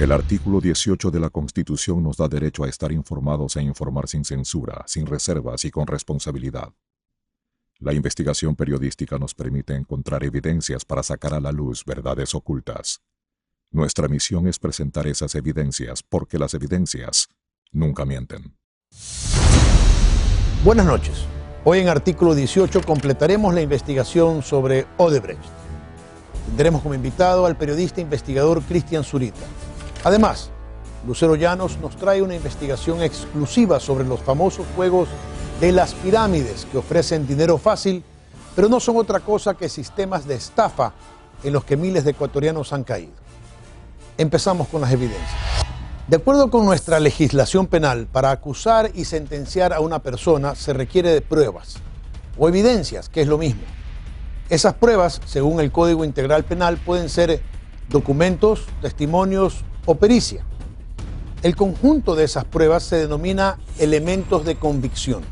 El artículo 18 de la Constitución nos da derecho a estar informados e informar sin censura, sin reservas y con responsabilidad. La investigación periodística nos permite encontrar evidencias para sacar a la luz verdades ocultas. Nuestra misión es presentar esas evidencias porque las evidencias nunca mienten. Buenas noches. Hoy en artículo 18 completaremos la investigación sobre Odebrecht. Tendremos como invitado al periodista investigador Cristian Zurita. Además, Lucero Llanos nos trae una investigación exclusiva sobre los famosos juegos de las pirámides que ofrecen dinero fácil, pero no son otra cosa que sistemas de estafa en los que miles de ecuatorianos han caído. Empezamos con las evidencias. De acuerdo con nuestra legislación penal, para acusar y sentenciar a una persona se requiere de pruebas o evidencias, que es lo mismo. Esas pruebas, según el Código Integral Penal, pueden ser documentos, testimonios o pericia. El conjunto de esas pruebas se denomina elementos de convicción.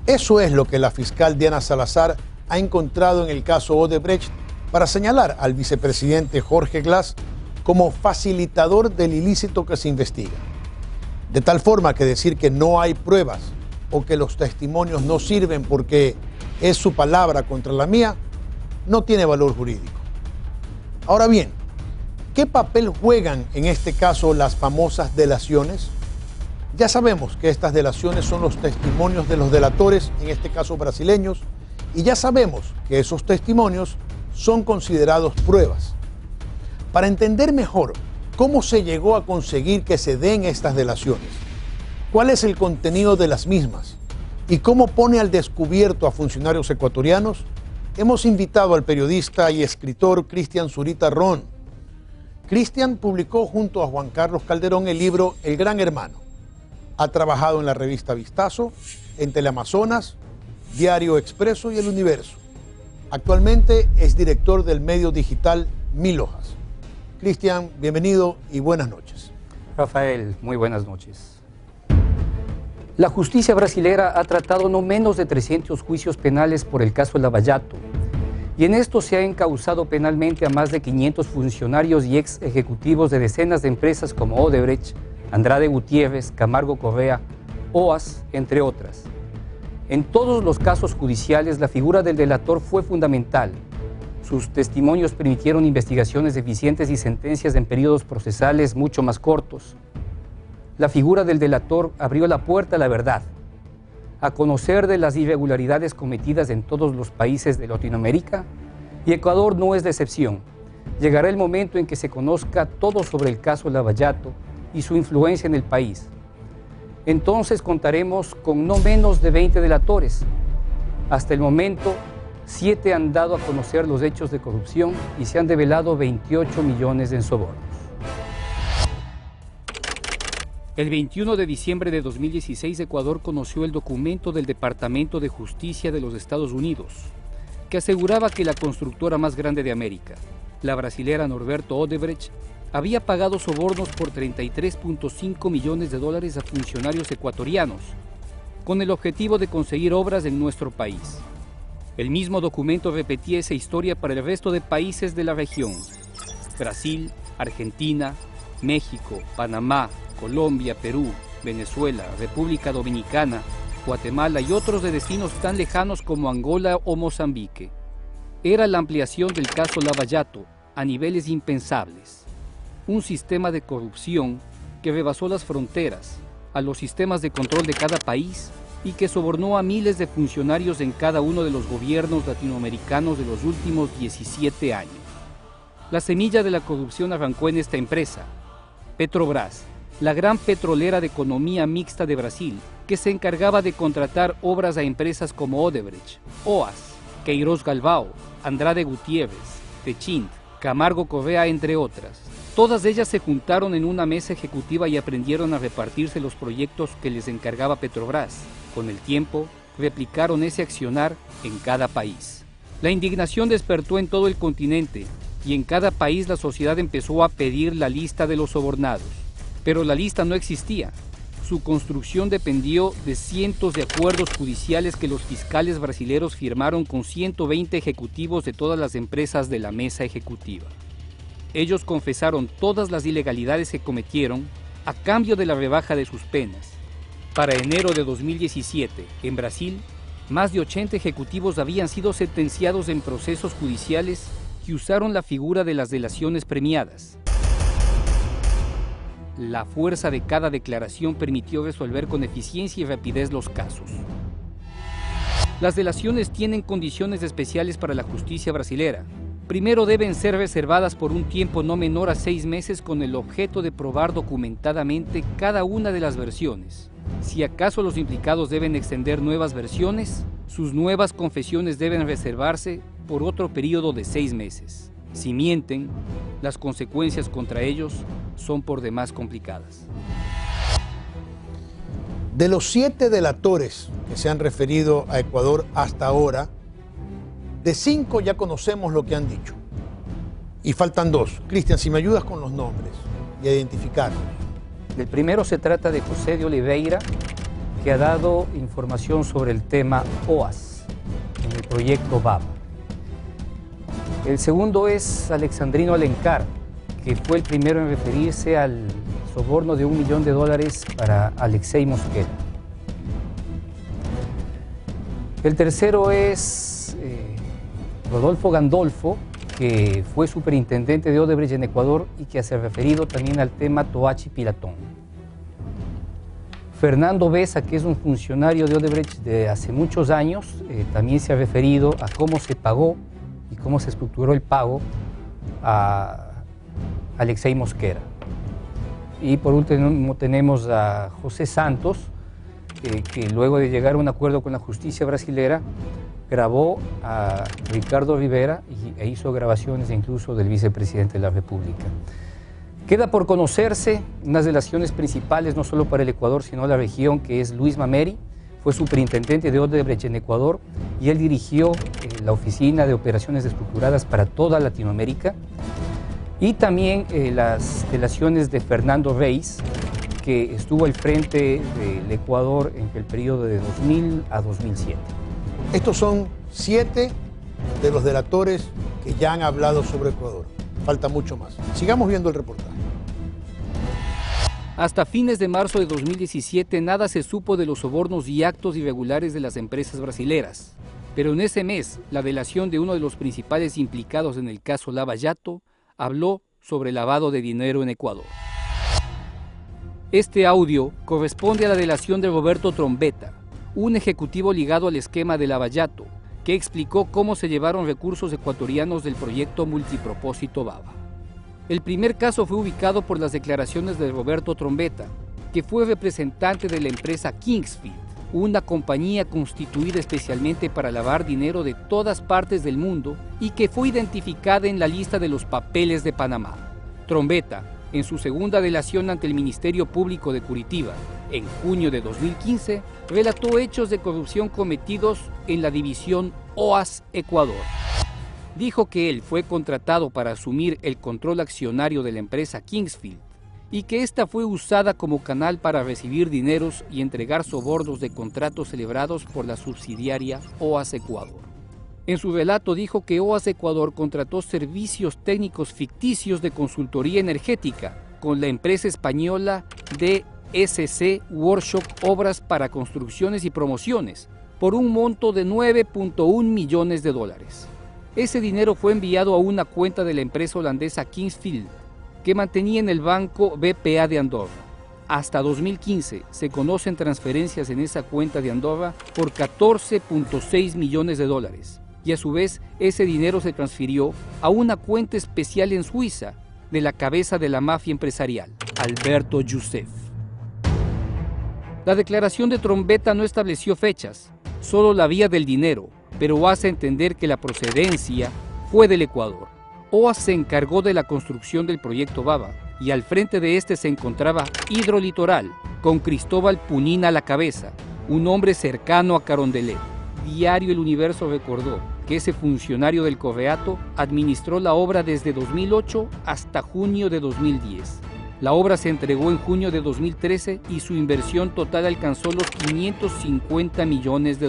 Eso es lo que la fiscal Diana Salazar ha encontrado en el caso Odebrecht para señalar al vicepresidente Jorge Glass como facilitador del ilícito que se investiga. De tal forma que decir que no hay pruebas o que los testimonios no sirven porque es su palabra contra la mía, no tiene valor jurídico. Ahora bien, ¿qué papel juegan en este caso las famosas delaciones? Ya sabemos que estas delaciones son los testimonios de los delatores, en este caso brasileños, y ya sabemos que esos testimonios son considerados pruebas. Para entender mejor cómo se llegó a conseguir que se den estas delaciones, cuál es el contenido de las mismas y cómo pone al descubierto a funcionarios ecuatorianos, hemos invitado al periodista y escritor Cristian Zurita Ron. Cristian publicó junto a Juan Carlos Calderón el libro El Gran Hermano. Ha trabajado en la revista Vistazo, en Teleamazonas, Diario Expreso y El Universo. Actualmente es director del medio digital Mil Hojas. Cristian, bienvenido y buenas noches. Rafael, muy buenas noches. La justicia brasilera ha tratado no menos de 300 juicios penales por el caso Lava Jato, y en esto se ha encausado penalmente a más de 500 funcionarios y ex ejecutivos de decenas de empresas como Odebrecht, Andrade Gutiérrez, Camargo Correa, OAS, entre otras. En todos los casos judiciales, la figura del delator fue fundamental. Sus testimonios permitieron investigaciones eficientes y sentencias en periodos procesales mucho más cortos. La figura del delator abrió la puerta a la verdad, a conocer de las irregularidades cometidas en todos los países de Latinoamérica, y Ecuador no es de excepción. Llegará el momento en que se conozca todo sobre el caso Lava Jato y su influencia en el país. Entonces contaremos con no menos de 20 delatores. Hasta el momento, 7 han dado a conocer los hechos de corrupción y se han develado 28 millones en sobornos. El 21 de diciembre de 2016, Ecuador conoció el documento del Departamento de Justicia de los Estados Unidos, que aseguraba que la constructora más grande de América, la brasilera Norberto Odebrecht, había pagado sobornos por 33.5 millones de dólares a funcionarios ecuatorianos, con el objetivo de conseguir obras en nuestro país. El mismo documento repetía esa historia para el resto de países de la región: Brasil, Argentina, México, Panamá, Colombia, Perú, Venezuela, República Dominicana, Guatemala y otros de destinos tan lejanos como Angola o Mozambique. Era la ampliación del caso Lava Jato a niveles impensables. Un sistema de corrupción que rebasó las fronteras, a los sistemas de control de cada país y que sobornó a miles de funcionarios en cada uno de los gobiernos latinoamericanos de los últimos 17 años. La semilla de la corrupción arrancó en esta empresa, Petrobras, la gran petrolera de economía mixta de Brasil, que se encargaba de contratar obras a empresas como Odebrecht, OAS, Queiroz Galvao, Andrade Gutiérrez, Techint, Camargo Correa, entre otras. Todas ellas se juntaron en una mesa ejecutiva y aprendieron a repartirse los proyectos que les encargaba Petrobras. Con el tiempo, replicaron ese accionar en cada país. La indignación despertó en todo el continente y en cada país la sociedad empezó a pedir la lista de los sobornados. Pero la lista no existía. Su construcción dependió de cientos de acuerdos judiciales que los fiscales brasileros firmaron con 120 ejecutivos de todas las empresas de la mesa ejecutiva. Ellos confesaron todas las ilegalidades que cometieron a cambio de la rebaja de sus penas. Para enero de 2017, en Brasil, más de 80 ejecutivos habían sido sentenciados en procesos judiciales que usaron la figura de las delaciones premiadas. La fuerza de cada declaración permitió resolver con eficiencia y rapidez los casos. Las delaciones tienen condiciones especiales para la justicia brasilera. Primero, deben ser reservadas por un tiempo no menor a 6 meses con el objeto de probar documentadamente cada una de las versiones. Si acaso los implicados deben extender nuevas versiones, sus nuevas confesiones deben reservarse por otro periodo de 6 meses. Si mienten, las consecuencias contra ellos son por demás complicadas. De los 7 delatores que se han referido a Ecuador hasta ahora, de 5 ya conocemos lo que han dicho. Y faltan 2. Cristian, si me ayudas con los nombres y a identificarlos. El primero se trata de José de Oliveira, que ha dado información sobre el tema OAS en el proyecto BABA. El segundo es Alexandrino Alencar, que fue el primero en referirse al soborno de $1 millón para Alexei Mosquera. El tercero es Rodolfo Gandolfo, que fue superintendente de Odebrecht en Ecuador y que se ha referido también al tema Toachi Pilatón. Fernando Besa, que es un funcionario de Odebrecht de hace muchos años, también se ha referido a cómo se pagó y cómo se estructuró el pago a Alexei Mosquera. Y por último tenemos a José Santos, que luego de llegar a un acuerdo con la justicia brasilera, grabó a Ricardo Rivera e hizo grabaciones incluso del vicepresidente de la República. Queda por conocerse unas delaciones principales, no solo para el Ecuador, sino la región, que es Luis Mameri. Fue superintendente de Odebrecht en Ecuador y él dirigió la Oficina de Operaciones Estructuradas para toda Latinoamérica. Y también las delaciones de Fernando Reis, que estuvo al frente del Ecuador en el periodo de 2000 a 2007. Estos son 7 de los delatores que ya han hablado sobre Ecuador. Falta mucho más. Sigamos viendo el reportaje. Hasta fines de marzo de 2017 nada se supo de los sobornos y actos irregulares de las empresas brasileras. Pero en ese mes, la delación de uno de los principales implicados en el caso Lava Jato habló sobre lavado de dinero en Ecuador. Este audio corresponde a la delación de Roberto Trombetta, un ejecutivo ligado al esquema de Lava Jato, que explicó cómo se llevaron recursos ecuatorianos del proyecto multipropósito BABA. El primer caso fue ubicado por las declaraciones de Roberto Trombetta, que fue representante de la empresa Kingsfield, una compañía constituida especialmente para lavar dinero de todas partes del mundo y que fue identificada en la lista de los papeles de Panamá. Trombetta, en su segunda delación ante el Ministerio Público de Curitiba, en junio de 2015, relató hechos de corrupción cometidos en la división OAS Ecuador. Dijo que él fue contratado para asumir el control accionario de la empresa Kingsfield y que ésta fue usada como canal para recibir dineros y entregar sobornos de contratos celebrados por la subsidiaria OAS Ecuador. En su relato dijo que OAS Ecuador contrató servicios técnicos ficticios de consultoría energética con la empresa española DSC Workshop Obras para Construcciones y Promociones por un monto de $9.1 millones. Ese dinero fue enviado a una cuenta de la empresa holandesa Kingsfield, que mantenía en el banco BPA de Andorra. Hasta 2015 se conocen transferencias en esa cuenta de Andorra por $14.6 millones. Y a su vez ese dinero se transfirió a una cuenta especial en Suiza de la cabeza de la mafia empresarial, Alberto Youssef. La declaración de Trombetta no estableció fechas, solo la vía del dinero, pero hace entender que la procedencia fue del Ecuador. OAS se encargó de la construcción del proyecto BABA y al frente de este se encontraba Hidrolitoral, con Cristóbal Punín a la cabeza, un hombre cercano a Carondelet. Diario El Universo recordó que ese funcionario del Correato administró la obra desde 2008 hasta junio de 2010. La obra se entregó en junio de 2013 y su inversión total alcanzó los $550 millones.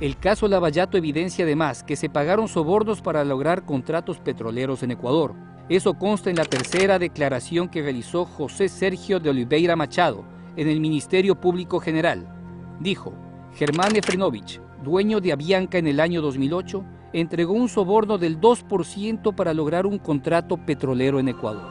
El caso Lava Jato evidencia además que se pagaron sobornos para lograr contratos petroleros en Ecuador. Eso consta en la tercera declaración que realizó José Sergio de Oliveira Machado en el Ministerio Público General. Dijo: Germán Efrenovich, dueño de Avianca en el año 2008, entregó un soborno del 2% para lograr un contrato petrolero en Ecuador.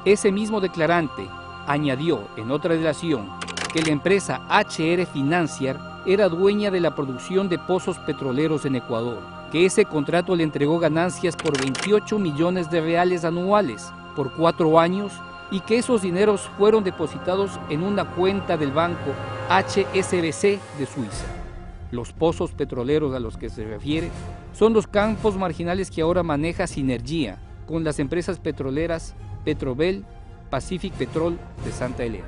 Ese mismo declarante añadió en otra delación que la empresa HR Financier era dueña de la producción de pozos petroleros en Ecuador, que ese contrato le entregó ganancias por 28 millones de reales anuales por 4 años y que esos dineros fueron depositados en una cuenta del banco HSBC de Suiza. Los pozos petroleros a los que se refiere son los campos marginales que ahora maneja Sinergia con las empresas petroleras Petrobel, Pacific Petrol de Santa Elena.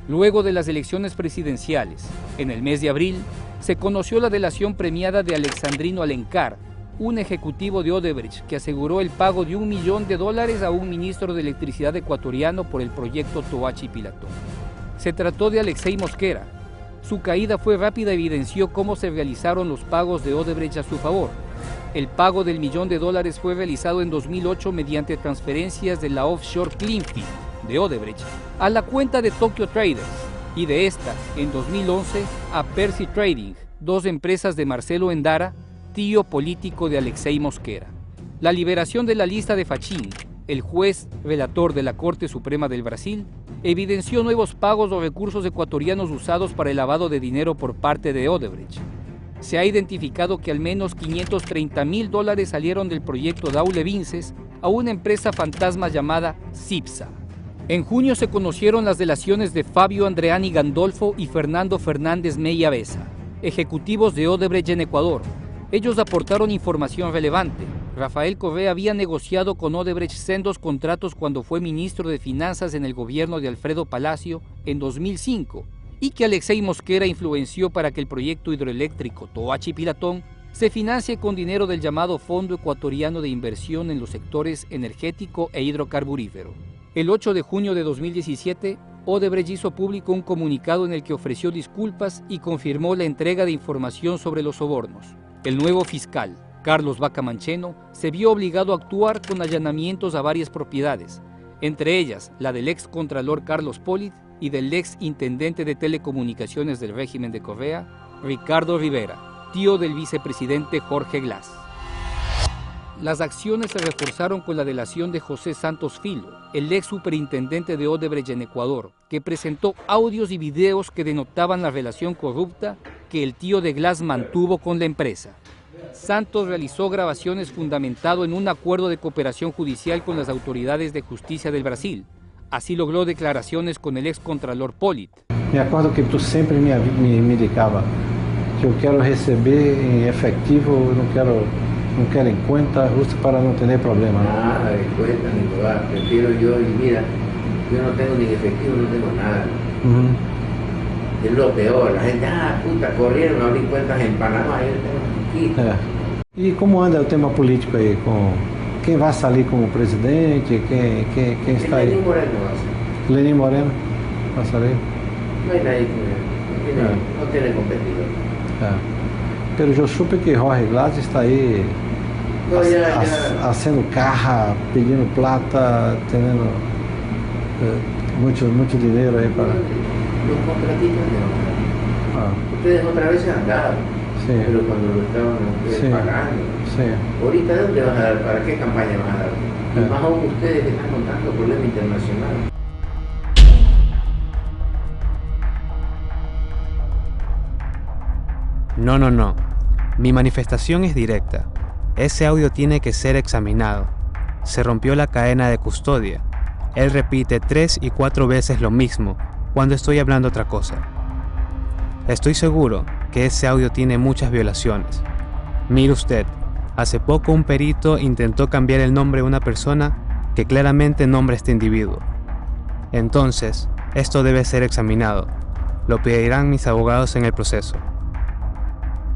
Luego de las elecciones presidenciales, en el mes de abril, se conoció la delación premiada de Alexandrino Alencar, un ejecutivo de Odebrecht que aseguró el pago de $1 millón a un ministro de electricidad ecuatoriano por el proyecto Toachi Pilatón. Se trató de Alexei Mosquera. Su caída fue rápida y evidenció cómo se realizaron los pagos de Odebrecht a su favor. El pago del $1 millón fue realizado en 2008 mediante transferencias de la offshore Cleanfield de Odebrecht a la cuenta de Tokyo Traders y de esta, en 2011, a Percy Trading, 2 empresas de Marcelo Endara, tío político de Alexei Mosquera. La liberación de la lista de Fachin, el juez relator de la Corte Suprema del Brasil, evidenció nuevos pagos o recursos ecuatorianos usados para el lavado de dinero por parte de Odebrecht. Se ha identificado que al menos $530.000 salieron del proyecto Daule Vinces a una empresa fantasma llamada CIPSA. En junio se conocieron las delaciones de Fabio Andreani Gandolfo y Fernando Fernández Meya Besa, ejecutivos de Odebrecht en Ecuador. Ellos aportaron información relevante. Rafael Correa había negociado con Odebrecht sendos contratos cuando fue ministro de Finanzas en el gobierno de Alfredo Palacio en 2005 y que Alexei Mosquera influenció para que el proyecto hidroeléctrico Toachi Pilatón se financie con dinero del llamado Fondo Ecuatoriano de Inversión en los sectores energético e hidrocarburífero. El 8 de junio de 2017, Odebrecht hizo público un comunicado en el que ofreció disculpas y confirmó la entrega de información sobre los sobornos. El nuevo fiscal, Carlos Vaca Mancheno, se vio obligado a actuar con allanamientos a varias propiedades, entre ellas la del ex contralor Carlos Polit y del ex intendente de telecomunicaciones del régimen de Correa, Ricardo Rivera, tío del vicepresidente Jorge Glass. Las acciones se reforzaron con la delación de José Santos Filo, el ex superintendente de Odebrecht en Ecuador, que presentó audios y videos que denotaban la relación corrupta que el tío de Glass mantuvo con la empresa. Santos realizó grabaciones fundamentado en un acuerdo de cooperación judicial con las autoridades de justicia del Brasil. Así logró declaraciones con el ex contralor Polit. Me acuerdo que tú siempre me indicaba que yo quiero receber en efectivo, no quiero en cuenta, justo para no tener problemas. Nada de cuenta ni nada, prefiero yo, y mira, yo no tengo ni efectivo, no tengo nada. Es lo peor, la gente, puta, corrieron a abrir cuentas en Panamá, yo tengo aquí. E como anda o tema político aí? Com quem vai sair como presidente? Quem está aí? Lenín Moreno va a ser. Lenín Moreno vai sair? No hay nadie que no tiene competidor. Pero eu supe que Jorge Glass está aí haciendo caja, pedindo plata, tendo muito dinheiro aí para... Los contratistas no. Ustedes otra vez se han dado, sí, pero cuando lo estaban ustedes pagando. Sí. Ahorita, ¿de dónde vas a dar? ¿Para qué campaña vas a dar? Y más aún ustedes que están con tanto problema internacional. No. Mi manifestación es directa. Ese audio tiene que ser examinado. Se rompió la cadena de custodia. Él repite 3 y 4 veces lo mismo cuando estoy hablando otra cosa. Estoy seguro que ese audio tiene muchas violaciones. Mire usted, hace poco un perito intentó cambiar el nombre de una persona que claramente nombra a este individuo. Entonces, esto debe ser examinado. Lo pedirán mis abogados en el proceso.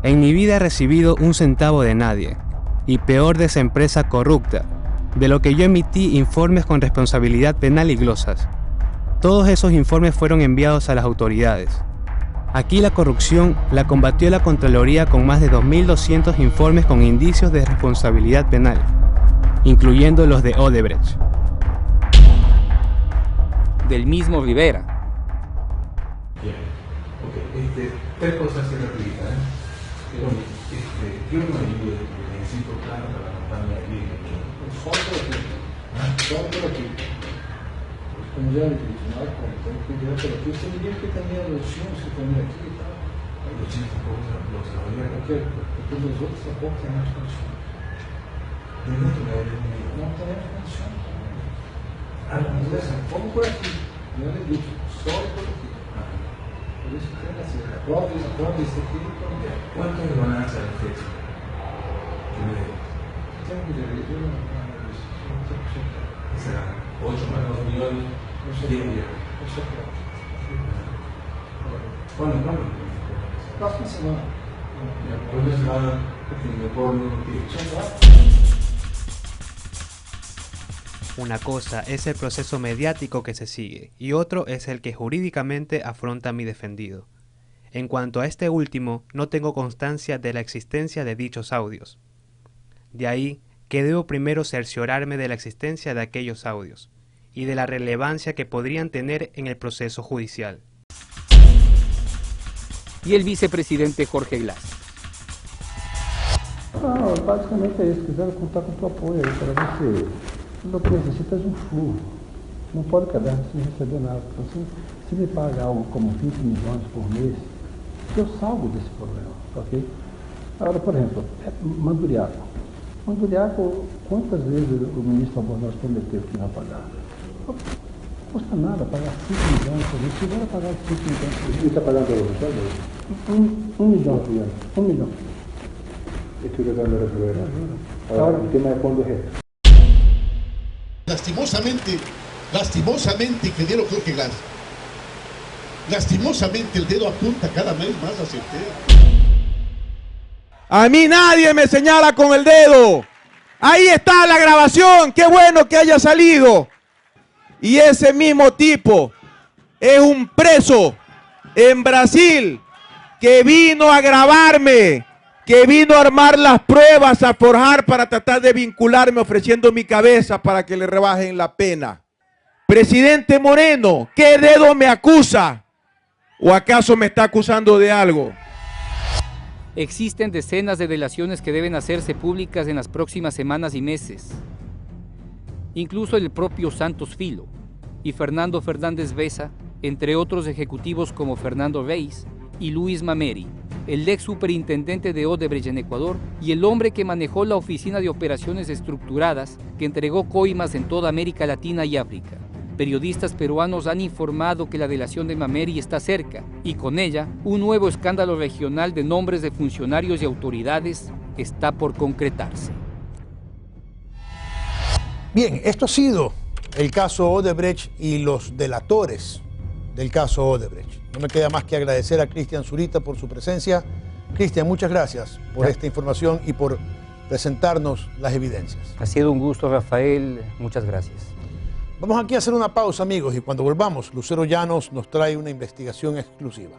En mi vida he recibido un centavo de nadie, y peor de esa empresa corrupta, de lo que yo emití informes con responsabilidad penal y glosas. Todos esos informes fueron enviados a las autoridades. Aquí la corrupción la combatió la Contraloría con más de 2.200 informes con indicios de responsabilidad penal. incluyendo los de Odebrecht. Del mismo Rivera. Bien, ok, tres cosas que repita, yo no ayudo, necesito plata para montarme aquí. Só por aqui. Como já me disse, não é como, então eu direto por aqui. Você diria que também é os filmes que também aqui e tal. Los chinos tampoco se los trabajan. Porque os outros tampouco têm mais condições. Não teremos condições. Vamos por aqui. Não é dito, só por aqui. Por isso que tem que ser. Aprova isso aqui e pronto. ¿Cuánto me van a hacer el fecha? ¿Qué me digo? Tenho que direito, eu não Será 8 más 2 millones, 10 días. ¿Cuándo? Próxima semana. Próxima semana, me puedo mentir. Una cosa es el proceso mediático que se sigue y otro es el que jurídicamente afronta mi defendido. En cuanto a este último, no tengo constancia de la existencia de dichos audios. De ahí que debo primero cerciorarme de la existencia de aquellos audios y de la relevancia que podrían tener en el proceso judicial. Y el vicepresidente Jorge Glass. Basicamente é isso. Quiseram contar com o teu apoio aí para você. Não necessitas um furo. Não pode quedar sem receber nada. Então, se me pagar algo como 20 milhões por mês, eu salgo desse problema, ok? Agora, por exemplo, Manduriaco. Manduriaco, quantas vezes o ministro Albornoz prometeu que ia pagar? Não custa nada pagar 5 milhões por mês. Se vai pagar 5 milhões por mês. Ele está pagando $1 milhão por ano. 1 milhão. Estoy tratando de resolver. Ahora, el tema de fondo es esto. Lastimosamente, ingeniero Jorge Glass, lastimosamente el dedo apunta cada vez más hacia usted. A mí nadie me señala con el dedo. Ahí está la grabación, qué bueno que haya salido. Y ese mismo tipo es un preso en Brasil que vino a grabarme, que vino a armar las pruebas, a forjar para tratar de vincularme ofreciendo mi cabeza para que le rebajen la pena. Presidente Moreno, ¿qué dedo me acusa? ¿O acaso me está acusando de algo? Existen decenas de delaciones que deben hacerse públicas en las próximas semanas y meses. Incluso el propio Santos Filo y Fernando Fernández Besa, entre otros ejecutivos como Fernando Reis y Luis Mameri, el ex superintendente de Odebrecht en Ecuador y el hombre que manejó la Oficina de Operaciones Estructuradas que entregó coimas en toda América Latina y África. Periodistas peruanos han informado que la delación de Mameri está cerca y con ella un nuevo escándalo regional de nombres de funcionarios y autoridades está por concretarse. Bien, esto ha sido el caso Odebrecht y los delatores del caso Odebrecht. No me queda más que agradecer a Cristian Zurita por su presencia. Cristian, muchas gracias por esta información y por presentarnos las evidencias. Ha sido un gusto, Rafael. Muchas gracias. Vamos aquí a hacer una pausa, amigos, y cuando volvamos, Lucero Llanos nos trae una investigación exclusiva.